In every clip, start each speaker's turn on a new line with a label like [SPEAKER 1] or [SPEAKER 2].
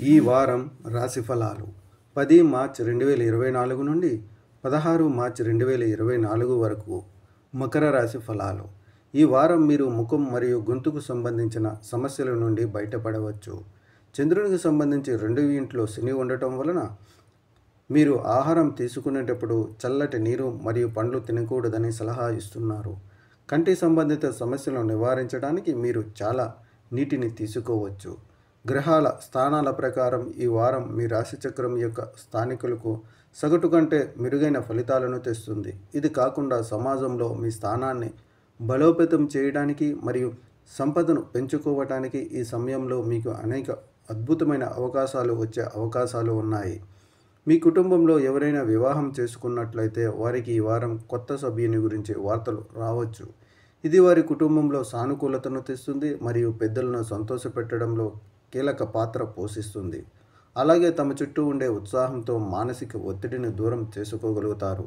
[SPEAKER 1] ఈ వారం రాశి ఫలాలు 10 మార్చి 2024 నుండి 16 మార్చి 2024 వరకు మకర రాశి ఫలాలు. ఈ వారం మీరు ముఖం మరియు గొంతుకు సంబంధించిన సమస్యల నుండి బయటపడవచ్చు. చంద్రునికి సంబంధించి 2వ ఇంట్లో శని ఉండటం వలన మీరు ఆహారం తీసుకునేటప్పుడు చల్లటి నీరు మరియు పండ్లు తినకూడదని సలహా ఇస్తున్నారు. కంటి సంబంధిత సమస్యలను నివారించడానికి మీరు చాలా నీటిని తీసుకోవచ్చు. గ్రహాల స్థానాల ప్రకారం ఈ వారం మీ రాశిచక్రం యొక్క స్థానికులకు సగటు కంటే మెరుగైన ఫలితాలను తెస్తుంది. ఇది కాకుండా సమాజంలో మీ స్థానాన్ని బలోపేతం చేయడానికి మరియు సంపదను పెంచుకోవటానికి ఈ సమయంలో మీకు అనేక అద్భుతమైన అవకాశాలు వచ్చే అవకాశాలు ఉన్నాయి. మీ కుటుంబంలో ఎవరైనా వివాహం చేసుకున్నట్లయితే వారికి ఈ వారం కొత్త సభ్యుని గురించి వార్తలు రావచ్చు. ఇది వారి కుటుంబంలో సానుకూలతను తెస్తుంది మరియు పెద్దలను సంతోషపెట్టడంలో కీలక పాత్ర పోషిస్తుంది. అలాగే తమ చుట్టూ ఉండే ఉత్సాహంతో మానసిక ఒత్తిడిని దూరం చేసుకోగలుగుతారు.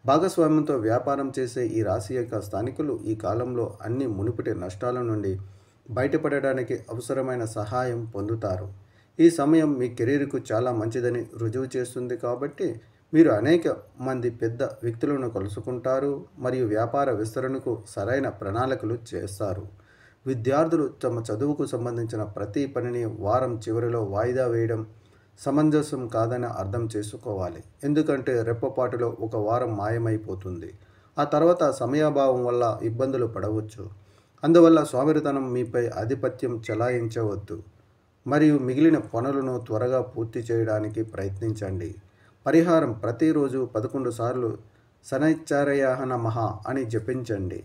[SPEAKER 1] భాగస్వామ్యంతో వ్యాపారం చేసే ఈ రాశి యొక్క స్థానికులు ఈ కాలంలో అన్ని మునుపటి నష్టాల నుండి బయటపడడానికి అవసరమైన సహాయం పొందుతారు. ఈ సమయం మీ కెరీర్కు చాలా మంచిదని రుజువు చేస్తుంది కాబట్టి మీరు అనేక మంది పెద్ద వ్యక్తులను కలుసుకుంటారు మరియు వ్యాపార విస్తరణకు సరైన ప్రణాళికలు చేస్తారు. విద్యార్థులు తమ చదువుకు సంబంధించిన ప్రతి పనిని వారం చివరిలో వాయిదా వేయడం సమంజసం కాదని అర్థం చేసుకోవాలి. ఎందుకంటే రెప్పపాటులో ఒక వారం మాయమైపోతుంది. ఆ తర్వాత సమయాభావం వల్ల ఇబ్బందులు పడవచ్చు. అందువల్ల సోమరితనం మీపై ఆధిపత్యం చెలాయించవద్దు మరియు మిగిలిన పనులను త్వరగా పూర్తి చేయడానికి ప్రయత్నించండి. పరిహారం: ప్రతిరోజు 11 సార్లు శనైశ్చర్యాయ నమః అని జపించండి.